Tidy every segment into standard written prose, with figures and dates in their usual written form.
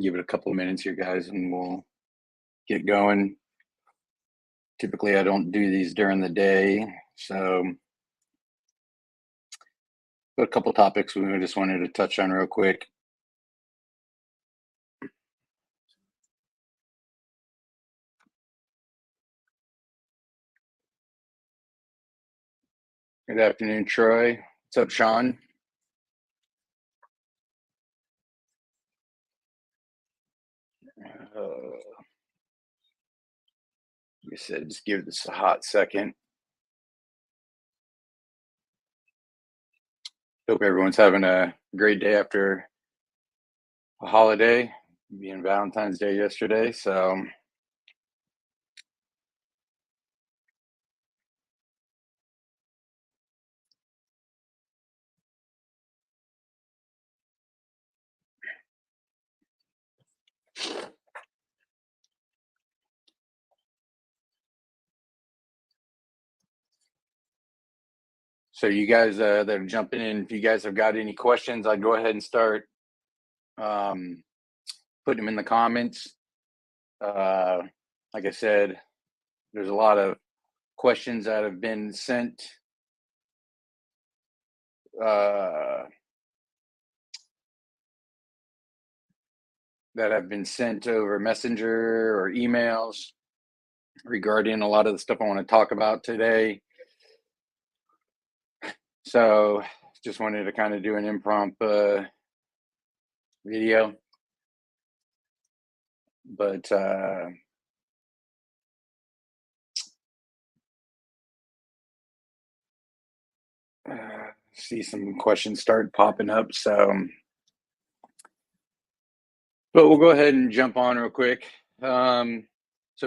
Give it a couple of minutes here, guys, and we'll get going. Typically, I don't do these during the day, so but a couple topics we just wanted to touch on real quick. Good afternoon, Troy. What's up, Sean? Like I said, just give this a hot second. Hope everyone's having a great day after a holiday, being Valentine's Day yesterday. So you guys that are jumping in, if you guys have got any questions, I'd go ahead and start putting them in the comments. Like I said, there's a lot of questions that have been sent over Messenger or emails regarding a lot of the stuff I want to talk about today. So just wanted to kind of do an impromptu video, but see some questions start popping up. But we'll go ahead and jump on real quick. So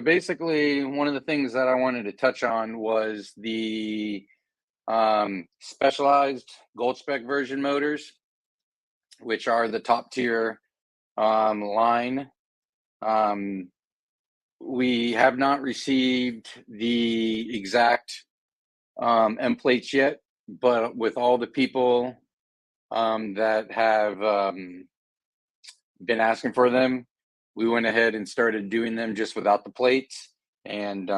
basically, one of the things that I wanted to touch on was the specialized gold spec version motors, which are the top tier line. We have not received the exact M plates yet, but with all the people that have been asking for them, we went ahead and started doing them just without the plates. And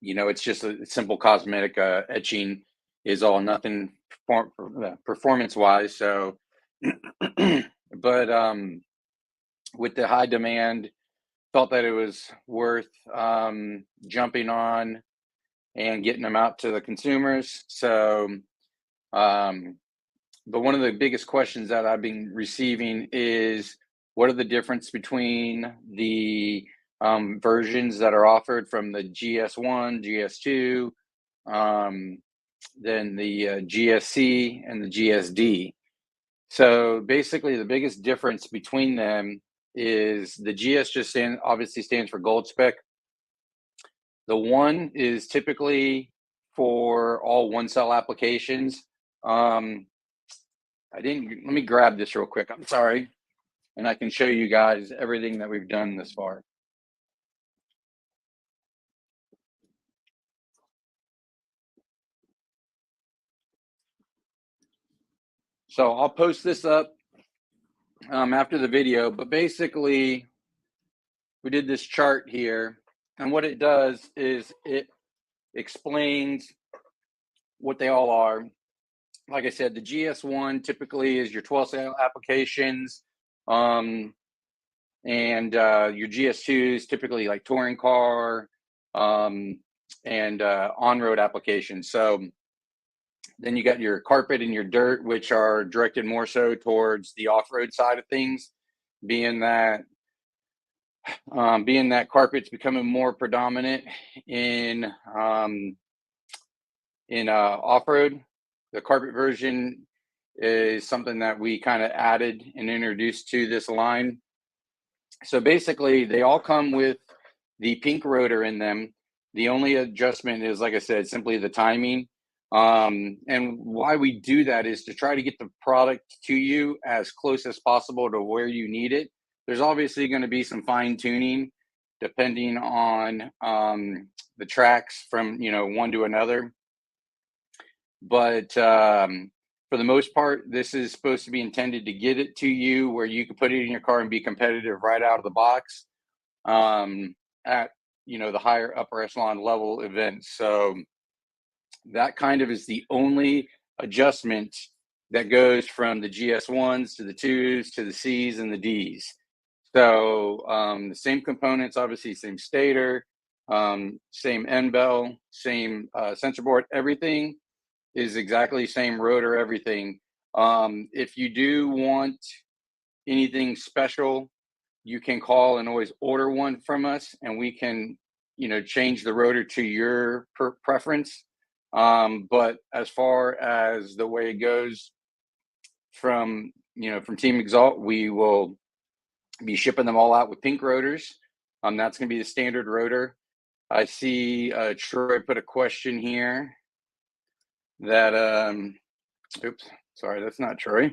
it's just a simple cosmetic etching is all nothing performance wise. So but with the high demand, felt that it was worth jumping on and getting them out to the consumers. So but one of the biggest questions that I've been receiving is, what are the difference between the versions that are offered from the GS1, GS2, then the GSC and the GSD. So basically, the biggest difference between them is the GS just obviously stands for gold spec. The one is typically for all one cell applications. Let me grab this real quick. I'm sorry. And I can show you guys everything that we've done this far. So I'll post this up after the video, but basically we did this chart here, and what it does is it explains what they all are. Like I said, the GS1 typically is your 12 cell applications, and your GS2 is typically like touring car and on-road applications. So then you got your carpet and your dirt, which are directed more so towards the off-road side of things, being that carpet's becoming more predominant in off-road. The carpet version is something that we kind of added and introduced to this line. So basically, they all come with the pink rotor in them. The only adjustment is, like I said, simply the timing. And why we do that is to try to get the product to you as close as possible to where you need it. There's obviously going to be some fine tuning depending on the tracks from one to another. But for the most part, this is supposed to be intended to get it to you where you can put it in your car and be competitive right out of the box, at the higher upper echelon level events. So that kind of is the only adjustment that goes from the GS1s to the 2s to the Cs and the Ds. So the same components, obviously, same stator, same end bell, same sensor board, everything is exactly same rotor, everything. If you do want anything special, you can call and always order one from us, and we can, change the rotor to your preference. But as far as the way it goes from Team Exalt, we will be shipping them all out with pink rotors. That's going to be the standard rotor. I see Troy put a question here that, oops, sorry, that's not Troy.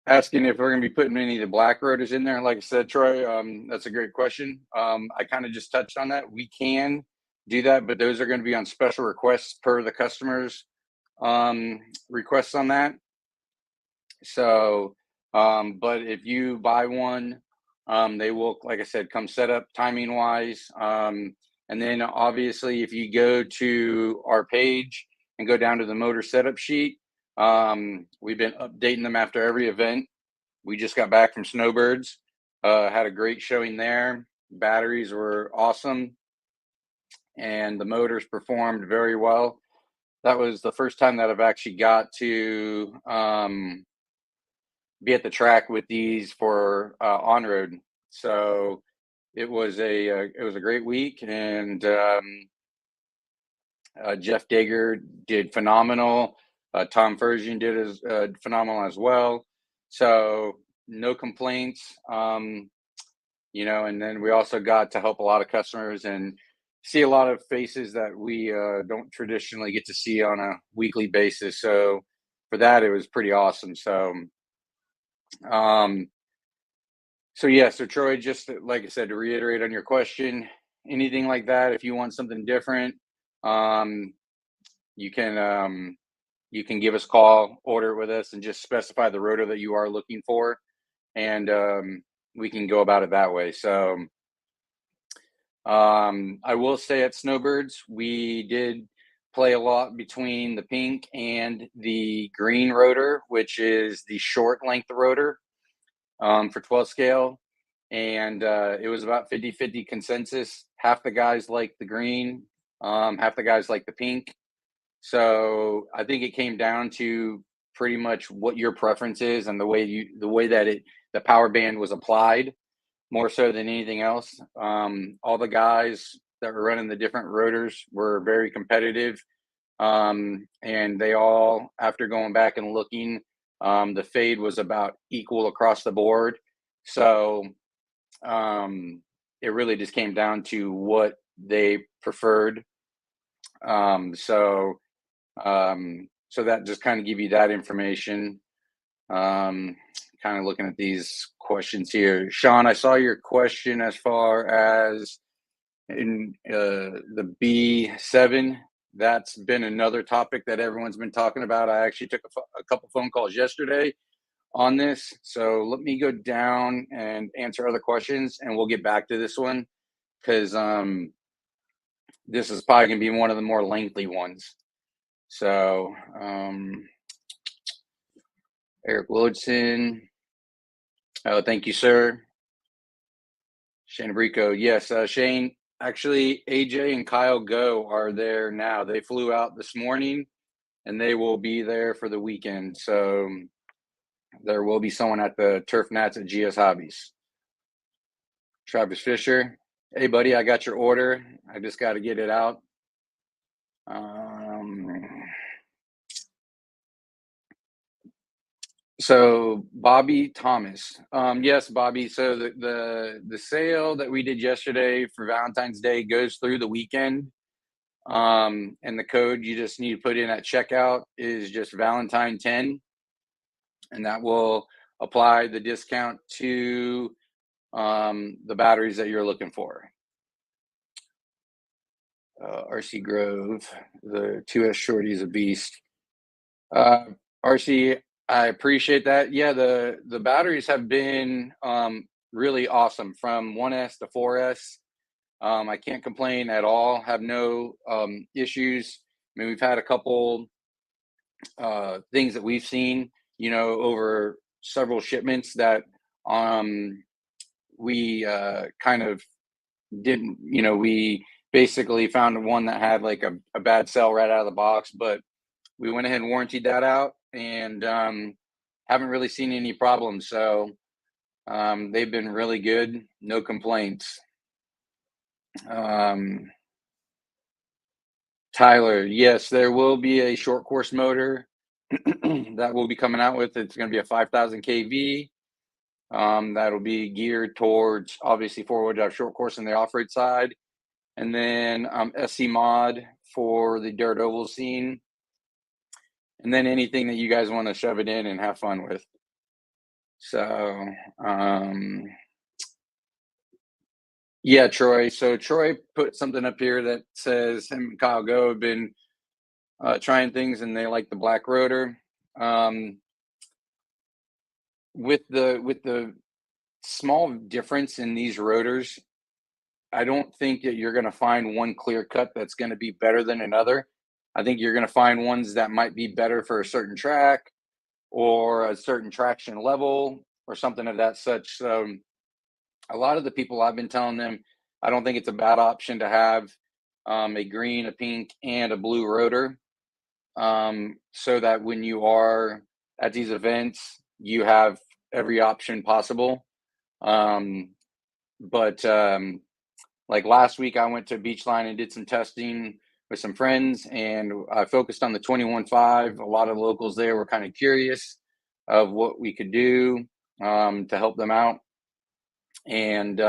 Asking if we're going to be putting any of the black rotors in there. Like I said, Troy, that's a great question. I kind of just touched on that. We can do that, but those are going to be on special requests per the customer's requests on that. So, but if you buy one, they will, like I said, come set up timing wise. And then obviously, if you go to our page and go down to the motor setup sheet, we've been updating them after every event. We just got back from Snowbirds, had a great showing there. Batteries were awesome, and the motors performed very well. That was the first time that I've actually got to be at the track with these for on road. So it was a great week, and Jeff Dager did phenomenal. Tom Fersian did as phenomenal as well. So no complaints. And then we also got to help a lot of customers and see a lot of faces that we don't traditionally get to see on a weekly basis. So for that, it was pretty awesome. So Troy, just like I said, to reiterate on your question, anything like that, if you want something different, you can give us a call, order it with us, and just specify the rotor that you are looking for, and we can go about it that way. So I will say at Snowbirds, we did play a lot between the pink and the green rotor, which is the short length rotor for 12 scale. And it was about 50-50 consensus. Half the guys like the green, half the guys like the pink. So I think it came down to pretty much what your preference is and the way that the power band was applied, more so than anything else. All the guys that were running the different rotors were very competitive, and they all, after going back and looking, the fade was about equal across the board. So it really just came down to what they preferred. So that just kind of give you that information. Kind of looking at these questions here. Sean, I saw your question as far as in the B7. That's been another topic that everyone's been talking about. I actually took a couple phone calls yesterday on this. So let me go down and answer other questions, and we'll get back to this one because this is probably going to be one of the more lengthy ones. So Eric Willardson. Oh, thank you, sir. Shane Abrico. Yes, Shane. Actually, AJ and Kyle Go are there now. They flew out this morning, and they will be there for the weekend. So there will be someone at the Turf Nats at GS Hobbies. Travis Fisher. Hey, buddy, I got your order. I just got to get it out. So Bobby Thomas. Yes, Bobby. So the sale that we did yesterday for Valentine's Day goes through the weekend. And the code you just need to put in at checkout is just Valentine 10, and that will apply the discount to the batteries that you're looking for. RC Grove, the 2S Shorty is a beast. Uh, RC, I appreciate that. Yeah, the batteries have been really awesome from 1S to 4S. I can't complain at all. Have no issues. I mean, we've had a couple things that we've seen, over several shipments that we kind of didn't, we basically found one that had like a bad cell right out of the box, but we went ahead and warranted that out and haven't really seen any problems. So they've been really good, no complaints. Tyler, yes, there will be a short course motor that we'll be coming out with. It's going to be a 5,000 kV. That'll be geared towards obviously four-wheel drive short course on the off-road side, and then SC mod for the dirt oval scene, and then anything that you guys want to shove it in and have fun with. So, yeah, Troy. So Troy put something up here that says him and Kyle Go have been trying things and they like the black rotor. With the small difference in these rotors, I don't think that you're going to find one clear cut that's going to be better than another. I think you're going to find ones that might be better for a certain track or a certain traction level or something of that such. So a lot of the people, I've been telling them, I don't think it's a bad option to have a green, a pink, and a blue rotor, so that when you are at these events, you have every option possible. But like last week, I went to Beachline and did some testing with some friends, and I focused on the 21.5. A lot of locals there were kind of curious of what we could do to help them out. And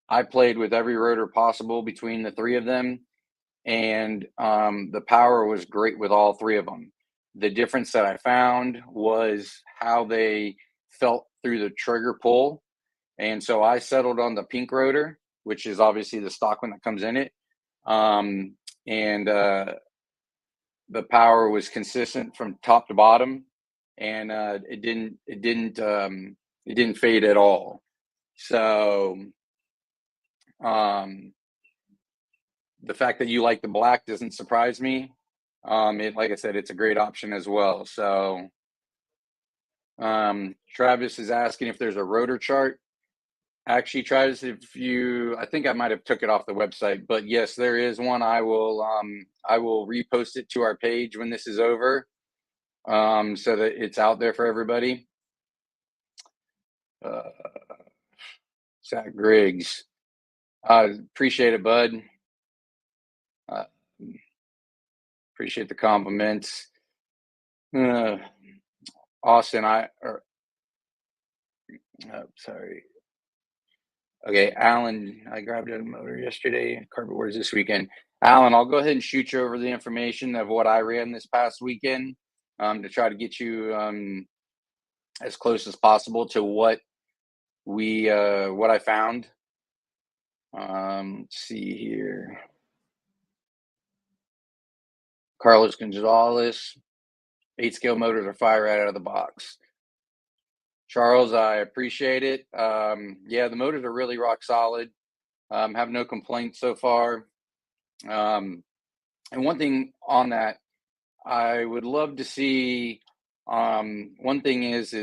I played with every rotor possible between the three of them, and the power was great with all three of them. The difference that I found was how they felt through the trigger pull. And so I settled on the pink rotor, which is obviously the stock one that comes in it. And the power was consistent from top to bottom, and it didn't fade at all. So the fact that you like the black doesn't surprise me. Like I said, it's a great option as well. So Travis is asking if there's a rotor chart. Actually, Travis, I think I might have took it off the website, but yes, there is one. I will repost it to our page when this is over, so that it's out there for everybody. Zach Griggs, appreciate it, bud. Appreciate the compliments. Austin, sorry. Okay, Alan, I grabbed a motor yesterday, carpet boards this weekend. Alan, I'll go ahead and shoot you over the information of what I ran this past weekend, to try to get you as close as possible to what I found. Let's see here. Carlos Gonzalez, 8-scale motors are fire right out of the box. Charles, I appreciate it. Yeah, the motors are really rock solid. Have no complaints so far. And one thing on that, I would love to see. One thing is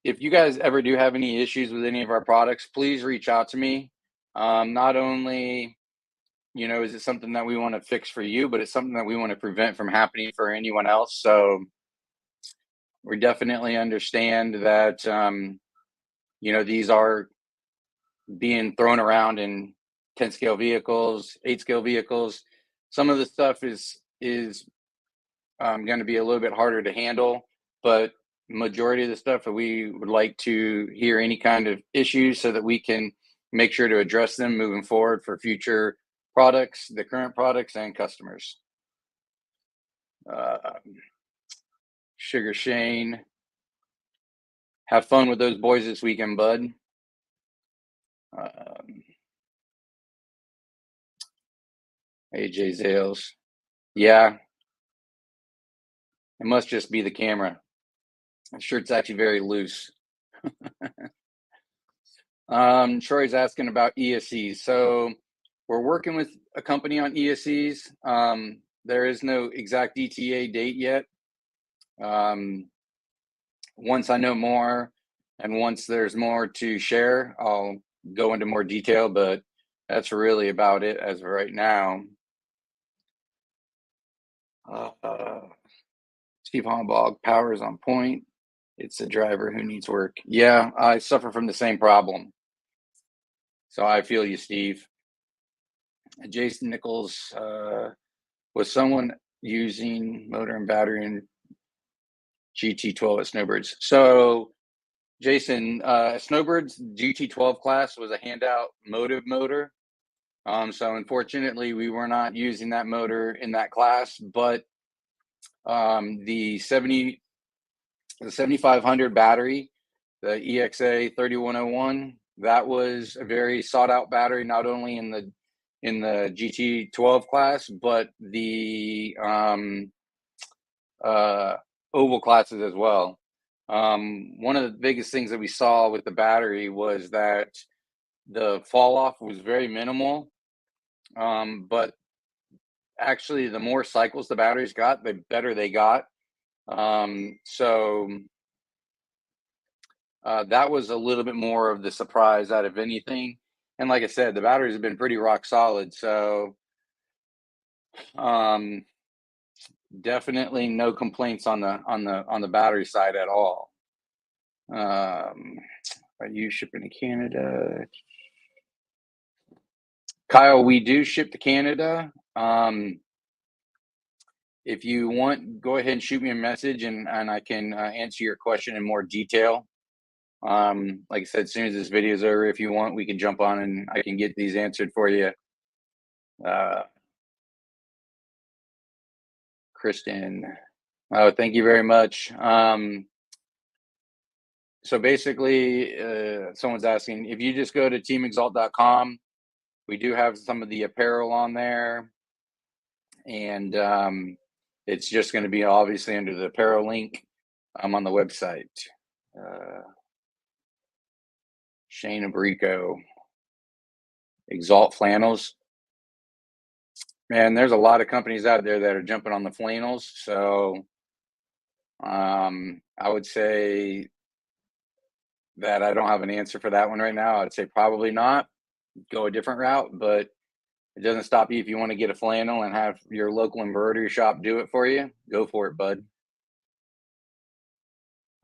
if you guys ever do have any issues with any of our products, please reach out to me. Not only, is it something that we want to fix for you, but it's something that we want to prevent from happening for anyone else. So we definitely understand that, these are being thrown around in 10-scale vehicles, 8-scale vehicles. Some of the stuff is going to be a little bit harder to handle, but majority of the stuff that we would like to hear any kind of issues so that we can make sure to address them moving forward for future products, the current products, and customers. Sugar Shane, have fun with those boys this weekend, bud. AJ Zales, yeah. It must just be the camera. I'm sure it's actually very loose. Troy's asking about ESCs. So we're working with a company on ESCs. There is no exact ETA date yet. Once I know more and once there's more to share, I'll go into more detail, but that's really about it as of right now. Steve Hombog, power is on point. It's the driver who needs work. Yeah, I suffer from the same problem. So I feel you, Steve. Jason Nichols, was someone using motor and battery in GT12 at Snowbirds? So Jason, Snowbird's GT12 class was a handout motive motor. So unfortunately, we were not using that motor in that class, but the 7500 battery, the EXA 3101, that was a very sought out battery, not only in the GT12 class, but the oval classes as well. One of the biggest things that we saw with the battery was that the fall off was very minimal, but actually the more cycles the batteries got, the better they got. So that was a little bit more of the surprise out of anything. And like I said, the batteries have been pretty rock solid. So definitely no complaints on the battery side at all. Are you shipping to Canada? Kyle, we do ship to Canada. If you want, go ahead and shoot me a message and I can answer your question in more detail. Like I said, as soon as this video is over, if you want, we can jump on and I can get these answered for you. Kristen, oh, thank you very much. So basically, someone's asking, if you just go to teamexalt.com, we do have some of the apparel on there. And it's just going to be obviously under the apparel link on the website. Shane Abrico, Exalt flannels. Man, there's a lot of companies out there that are jumping on the flannels. So I would say that I don't have an answer for that one right now. I'd say probably not. Go a different route, but it doesn't stop you if you want to get a flannel and have your local embroidery shop do it for you. Go for it, bud.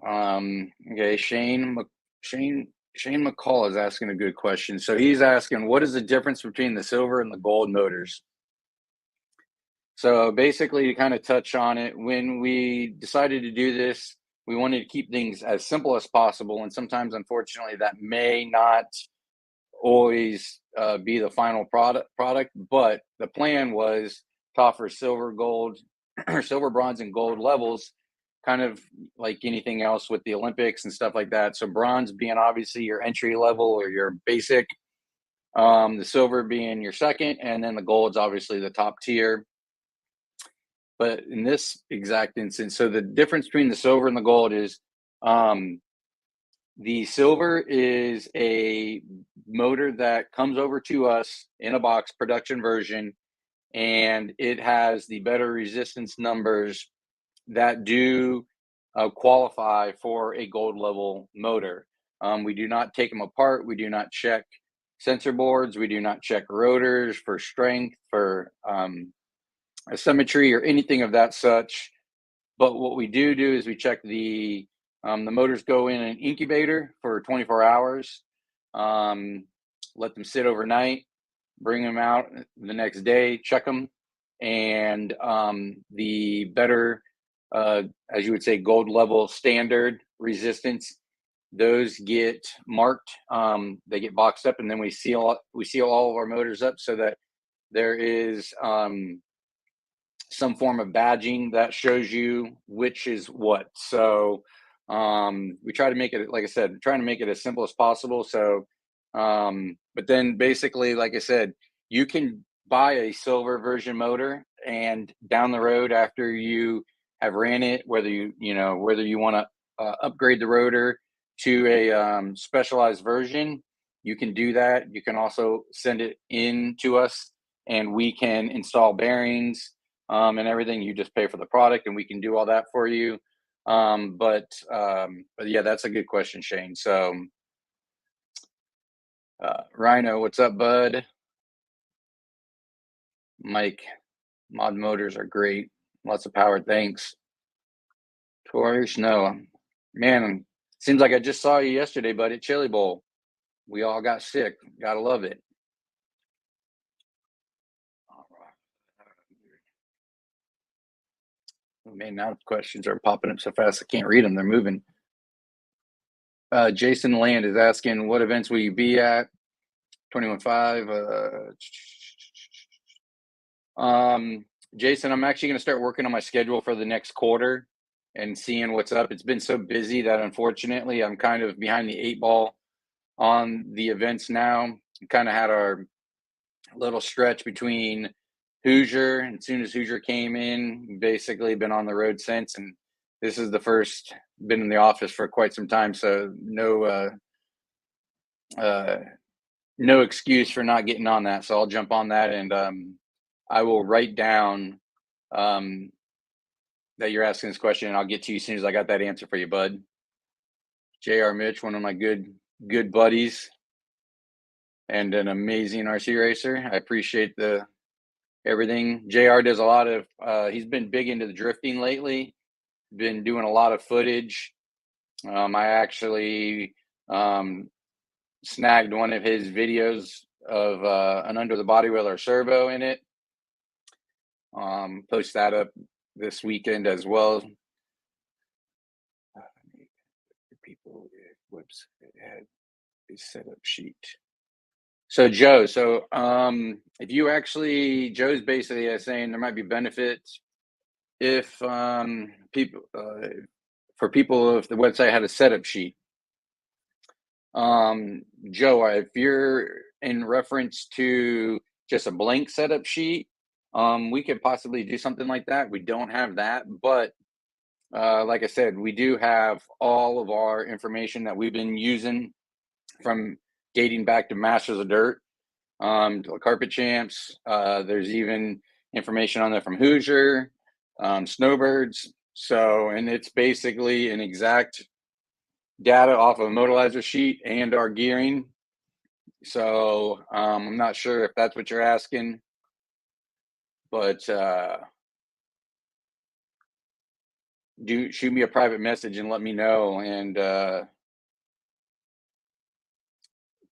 Okay, Shane McCall is asking a good question. So he's asking, what is the difference between the silver and the gold motors? So basically, to kind of touch on it, when we decided to do this, we wanted to keep things as simple as possible. And sometimes, unfortunately, that may not always be the final product. But the plan was to offer silver, gold, or silver, bronze, and gold levels, kind of like anything else with the Olympics and stuff like that. So bronze being obviously your entry level or your basic, the silver being your second, and then the gold's obviously the top tier. But in this exact instance, so the difference between the silver and the gold is the silver is a motor that comes over to us in a box, production version, and it has the better resistance numbers that do qualify for a gold level motor. We do not take them apart. We do not check sensor boards. We do not check rotors for strength, for symmetry, or anything of that such. But what we do is we check the motors go in an incubator for 24 hours, let them sit overnight, bring them out the next day, check them, and the better, as you would say, gold level standard resistance, those get marked. They get boxed up, and then we seal all of our motors up so that there is some form of badging that shows you which is what. So we try to make it, like I said, trying to make it as simple as possible. So, but then basically, like I said, you can buy a silver version motor, and down the road, after you have ran it, whether whether you want to upgrade the rotor to a specialized version, you can do that. You can also send it in to us, and we can install bearings and everything. You just pay for the product, and we can do all that for you. But yeah, that's a good question, Shane. So, Rhino, what's up, bud? Mike, mod motors are great. Lots of power. Thanks. Tori Snow, man, seems like I just saw you yesterday, bud, at Chili Bowl. We all got sick. Gotta love it. Oh, man, now questions are popping up so fast I can't read them. They're moving. Jason Land is asking, what events will you be at? 21.5. Jason, I'm actually going to start working on my schedule for the next quarter and seeing what's up. It's been so busy that unfortunately I'm kind of behind the 8 ball on the events now. We kind of had our little stretch between Hoosier, and as soon as Hoosier came in, basically been on the road since. And this is the first, been in the office for quite some time, so no excuse for not getting on that. So I'll jump on that, and I will write down that you're asking this question, and I'll get to you as soon as I got that answer for you, bud. J.R. Mitch, one of my good buddies and an amazing RC racer. I appreciate everything. JR does a lot of, he's been big into the drifting lately, been doing a lot of footage. I actually snagged one of his videos of an under the body wheel or servo in it. Post that up this weekend as well. People, website had a setup sheet. So Joe, if you actually, Joe's basically saying there might be benefits if people for people if the website had a setup sheet. Joe, if you're in reference to just a blank setup sheet, we could possibly do something like that. We don't have that, but like I said, we do have all of our information that we've been using from dating back to Masters of Dirt, to Carpet Champs. There's even information on there from Hoosier, Snowbirds. So, and it's basically an exact data off of a Modelizer sheet and our gearing. So I'm not sure if that's what you're asking, but do shoot me a private message and let me know, and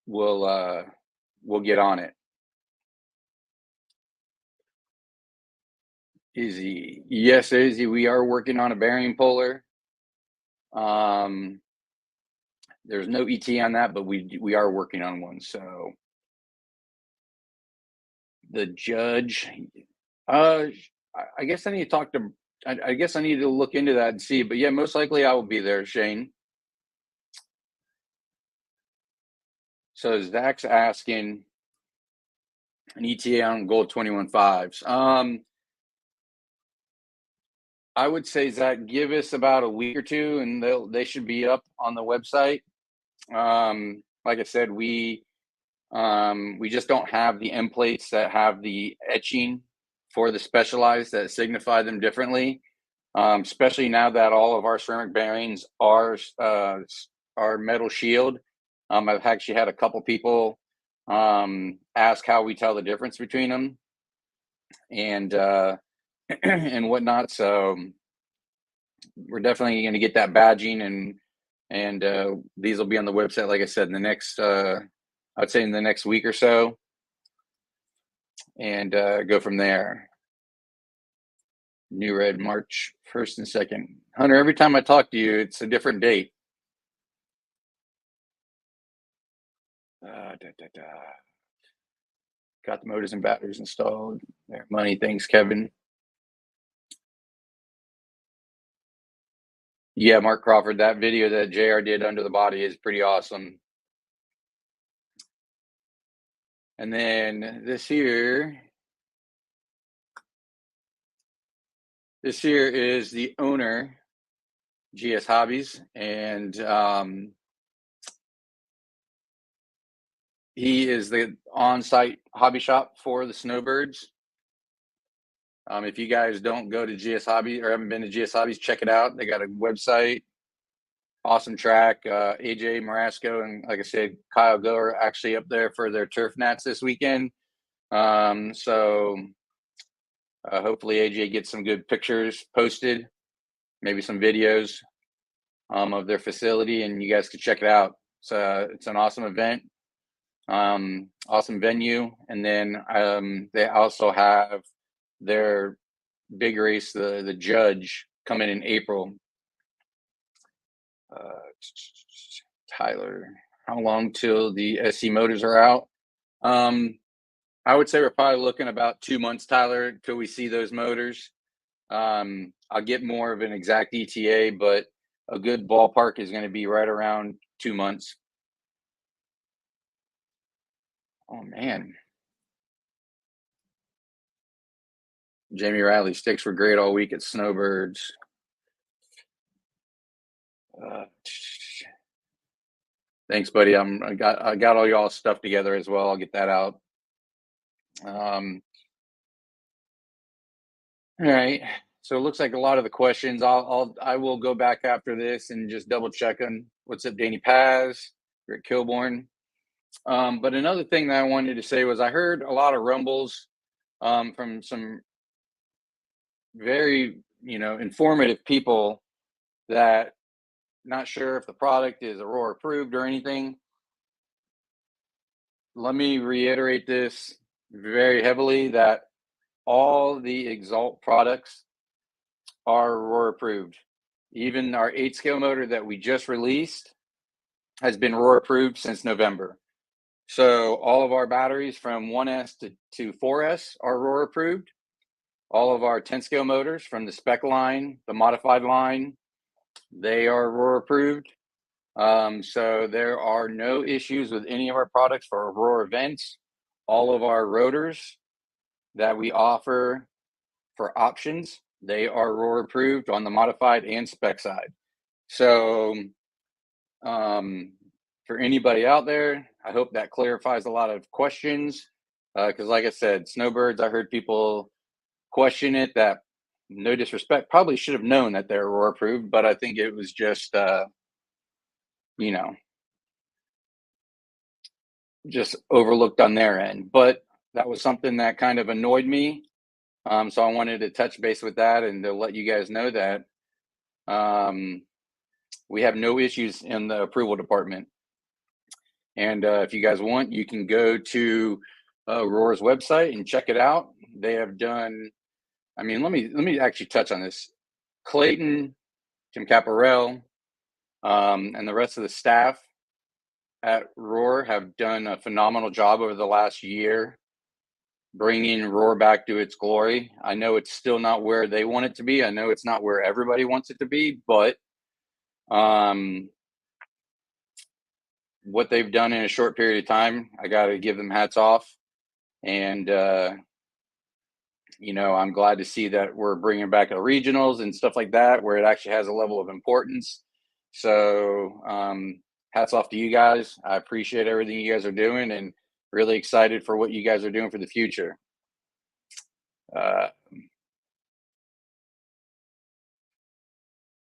we'll get on it. Izzy, yes, Izzy, we are working on a bearing puller. There's no ET on that, but we are working on one. So the judge, I guess I need to talk to. I guess I need to look into that and see. But yeah, most likely I will be there, Shane. So Zach's asking an ETA on Gold 21.5s. I would say, Zach, give us about a week or two, and they should be up on the website. Like I said, we just don't have the end plates that have the etching for the Specialized that signify them differently. Especially now that all of our ceramic bearings are metal shield. I've actually had a couple people ask how we tell the difference between them and and whatnot. So we're definitely going to get that badging, and these will be on the website, like I said, in the next I'd say in the next week or so, and go from there. New Red, March 1st and 2nd. Hunter, every time I talk to you, it's a different date. Got the motors and batteries installed. There, money. Thanks, Kevin. Yeah, Mark Crawford, that video that JR did under the body is pretty awesome. And then this here This here is the owner, GS Hobbies, and he is the on-site hobby shop for the Snowbirds. If you guys don't go to GS Hobbies or haven't been to GS Hobbies, check it out. They got a website, awesome track. AJ Marasco and, like I said, Kyle Go are actually up there for their turf nats this weekend. So hopefully AJ gets some good pictures posted, maybe some videos of their facility, and you guys can check it out. It's an awesome event, awesome venue. And then they also have their big race, the Judge, coming in April. Tyler, how long till the SC motors are out? I would say we're probably looking about 2 months, Tyler, till we see those motors. I'll get more of an exact ETA, but a good ballpark is going to be right around 2 months. Oh man. Jamie Riley, sticks were great all week at Snowbirds. Thanks, buddy. I got all y'all stuff together as well. I'll get that out. All right. So it looks like a lot of the questions. I will go back after this and just double check on what's up, Danny Paz, Rick Kilborn. But another thing that I wanted to say was I heard a lot of rumbles from some very, informative people that not sure if the product is Aurora approved or anything. Let me reiterate this very heavily that all the Exalt products are Aurora approved. Even our 8-scale motor that we just released has been Aurora approved since November. So all of our batteries from 1S to 4S are Aurora approved. All of our 10-scale motors from the spec line, the modified line, they are Aurora approved. So there are no issues with any of our products for Aurora events. All of our rotors that we offer for options, they are Aurora approved on the modified and spec side. So for anybody out there, I hope that clarifies a lot of questions. Because like I said, Snowbirds, I heard people question it that, no disrespect, probably should have known that they're Aurora approved, but I think it was just, just overlooked on their end. But that was something that kind of annoyed me. So I wanted to touch base with that and to let you guys know that we have no issues in the approval department. And if you guys want, you can go to Aurora's website and check it out. They have done, let me actually touch on this. Clayton, Tim Caparel, and the rest of the staff at Aurora have done a phenomenal job over the last year bringing Aurora back to its glory. I know it's still not where they want it to be. I know it's not where everybody wants it to be, but what they've done in a short period of time, I got to give them hats off. And, I'm glad to see that we're bringing back the regionals and stuff like that, where it actually has a level of importance. So hats off to you guys. I appreciate everything you guys are doing and really excited for what you guys are doing for the future.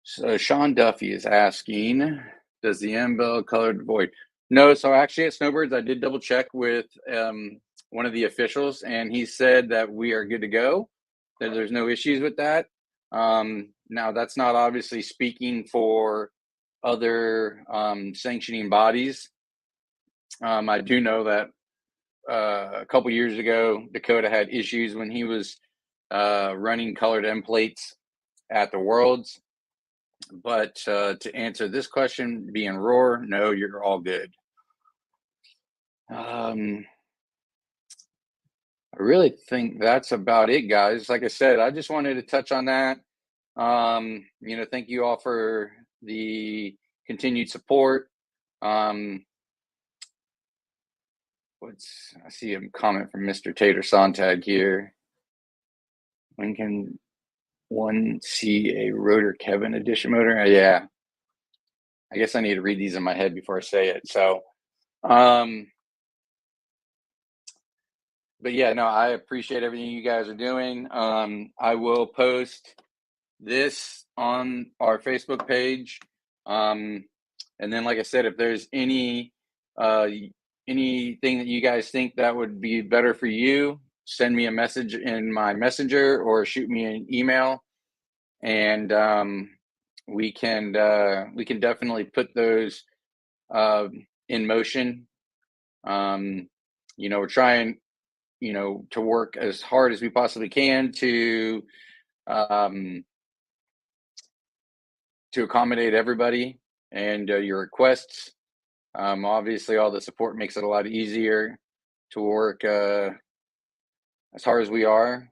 So Sean Duffy is asking, does the Ambil colored void? No, so actually at Snowbirds, I did double check with one of the officials, and he said that we are good to go, that there's no issues with that. Now, that's not obviously speaking for other sanctioning bodies. I do know that a couple years ago, Dakota had issues when he was running colored end plates at the Worlds. But to answer this question, being Roar, no, you're all good. I really think that's about it, guys. Like I said, I just wanted to touch on that. Thank you all for the continued support. I see a comment from Mr. Tater Sontag here. When can 1CA rotor Kevin edition motor. Yeah, I guess I need to read these in my head before I say it. So, but yeah, no, I appreciate everything you guys are doing. I will post this on our Facebook page. And then, like I said, if there's anything that you guys think that would be better for you, send me a message in my messenger or shoot me an email, and we can definitely put those in motion. We're trying, to work as hard as we possibly can to accommodate everybody and your requests. Obviously, all the support makes it a lot easier to work as hard as we are.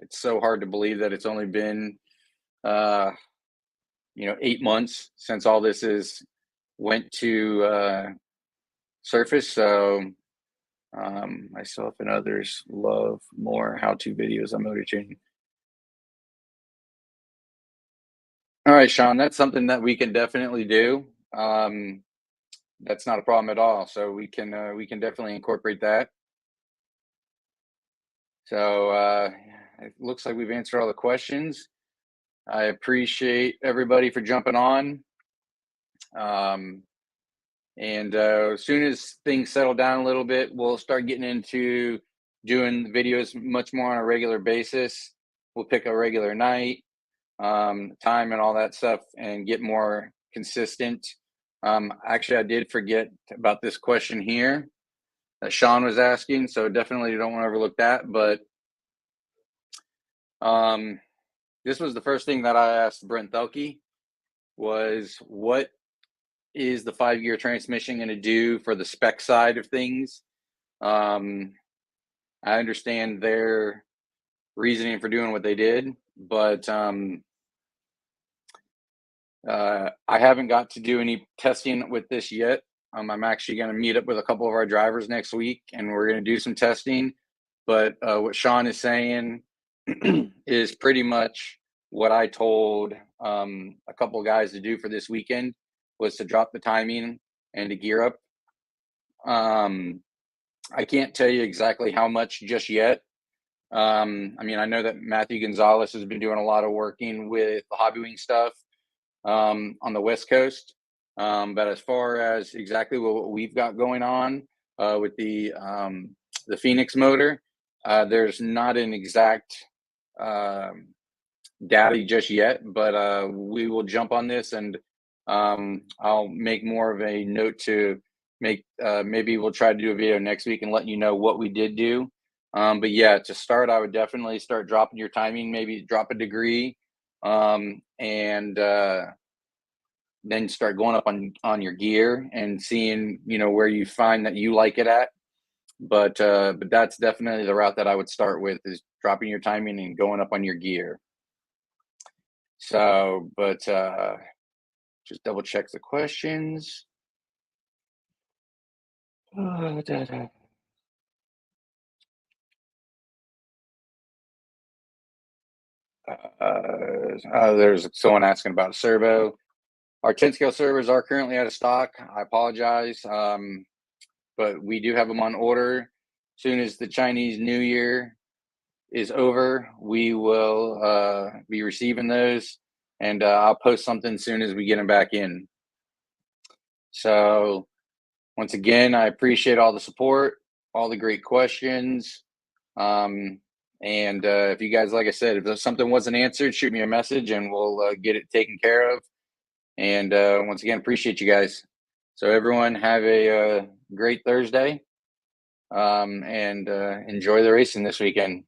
It's so hard to believe that it's only been 8 months since all this went to surface. So myself and others love more how-to videos on motor tuning. All right, Sean, that's something that we can definitely do. That's not a problem at all. So we can definitely incorporate that. So it looks like we've answered all the questions. I appreciate everybody for jumping on. And as soon as things settle down a little bit, we'll start getting into doing videos much more on a regular basis. We'll pick a regular night, time and all that stuff, and get more consistent. Actually, I did forget about this question here that Sean was asking, so definitely don't want to overlook that. But this was the first thing that I asked Brent Thelke was, what is the 5-gear transmission going to do for the spec side of things? I understand their reasoning for doing what they did, but I haven't got to do any testing with this yet. I'm actually going to meet up with a couple of our drivers next week, and we're going to do some testing. But what Sean is saying is pretty much what I told a couple of guys to do for this weekend, was to drop the timing and to gear up. I can't tell you exactly how much just yet. I know that Matthew Gonzalez has been doing a lot of working with the Hobbywing stuff on the West Coast. But as far as exactly what we've got going on with the Phoenix motor, there's not an exact data just yet, but we will jump on this, and I'll make more of a note to make, maybe we'll try to do a video next week and let you know what we did do. But yeah, to start, I would definitely start dropping your timing, maybe drop a degree, and then start going up on your gear and seeing, where you find that you like it at. But that's definitely the route that I would start with, is dropping your timing and going up on your gear. So, but just double check the questions. There's someone asking about a servo. Our 10-scale servos are currently out of stock. I apologize, but we do have them on order. Soon as the Chinese New Year is over, we will be receiving those, and I'll post something soon as we get them back in. So once again, I appreciate all the support, all the great questions. And if you guys, like I said, if something wasn't answered, shoot me a message and we'll get it taken care of. And once again, appreciate you guys. So everyone have a great Thursday, and enjoy the racing this weekend.